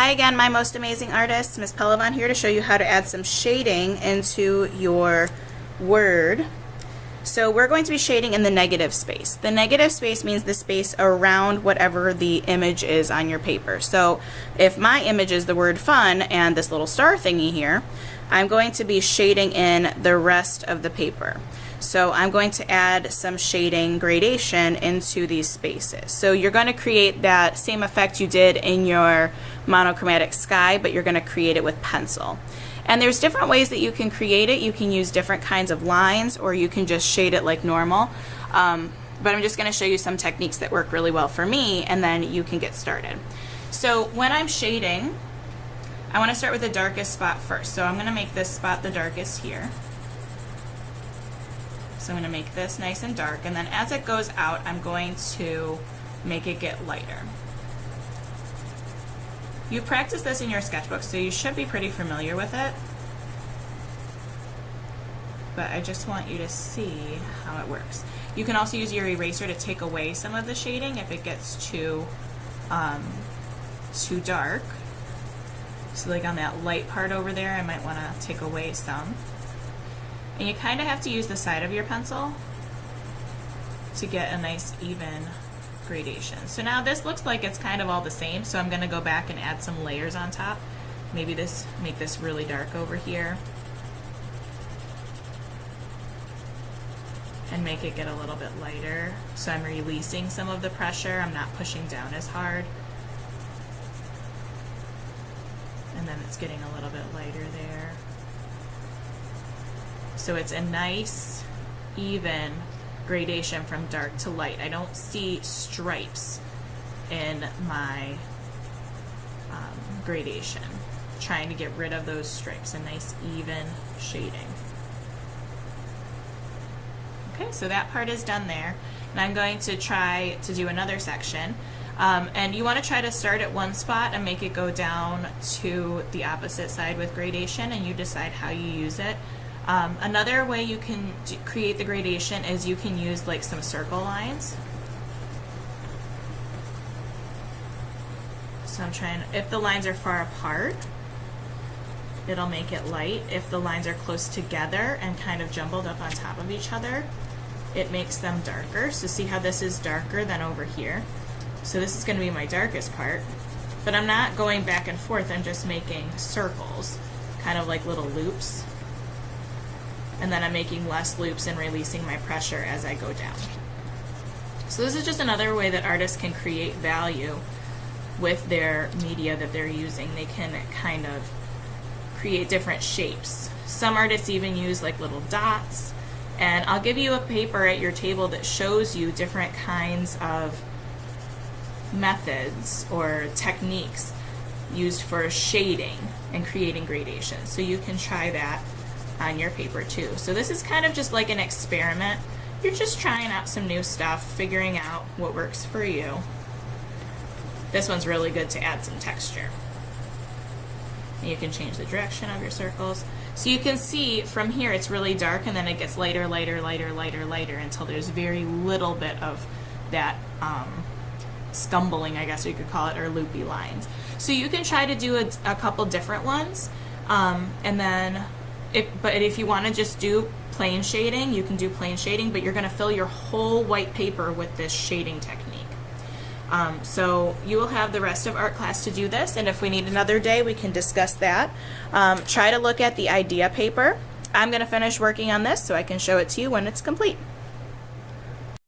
Hi again, my most amazing artist, Ms. Pelavon here to show you how to add some shading into your word. So we're going to be shading in the negative space. The negative space means the space around whatever the image is on your paper. So if my image is the word fun and this little star thingy here, I'm going to be shading in the rest of the paper. So I'm going to add some shading gradation into these spaces. So you're going to create that same effect you did in your monochromatic sky, but you're going to create it with pencil. And there's different ways that you can create it. You can use different kinds of lines, or you can just shade it like normal. But I'm just going to show you some techniques that work really well for me, and then you can get started. So when I'm shading, I want to start with the darkest spot first. So I'm going to make this spot the darkest here. So I'm going to make this nice and dark, and then as it goes out, I'm going to make it get lighter. You practiced this in your sketchbook, so you should be pretty familiar with it. But I just want you to see how it works. You can also use your eraser to take away some of the shading if it gets too dark. So like on that light part over there, I might want to take away some. And you kind of have to use the side of your pencil to get a nice even gradation. So now this looks like it's kind of all the same, so I'm going to go back and add some layers on top. Maybe make this really dark over here and make it get a little bit lighter. So I'm releasing some of the pressure. I'm not pushing down as hard. And then it's getting a little bit lighter there. So it's a nice, even gradation from dark to light. I don't see stripes in my gradation. Trying to get rid of those stripes, a nice, even shading. Okay, so that part is done there. And I'm going to try to do another section. And you want to try to start at one spot and make it go down to the opposite side with gradation, and you decide how you use it. Another way you can create the gradation is you can use like some circle lines. So I'm trying, if the lines are far apart, it'll make it light. If the lines are close together and kind of jumbled up on top of each other, it makes them darker. So see how this is darker than over here. So this is going to be my darkest part, but I'm not going back and forth, I'm just making circles, kind of like little loops. And then I'm making less loops and releasing my pressure as I go down. So this is just another way that artists can create value with their media that they're using. They can kind of create different shapes. Some artists even use like little dots, and I'll give you a paper at your table that shows you different kinds of methods or techniques used for shading and creating gradations. So you can try that on your paper too. So this is kind of just like an experiment. You're just trying out some new stuff, figuring out what works for you. This one's really good to add some texture. And you can change the direction of your circles. So you can see from here it's really dark, and then it gets lighter, lighter, lighter, lighter, lighter until there's very little bit of that scumbling, I guess you could call it, or loopy lines. So you can try to do a couple different ones, and then if you want to just do plain shading, you can do plain shading, but you're going to fill your whole white paper with this shading technique. So you will have the rest of art class to do this, and if we need another day, we can discuss that. Try to look at the idea paper. I'm going to finish working on this so I can show it to you when it's complete.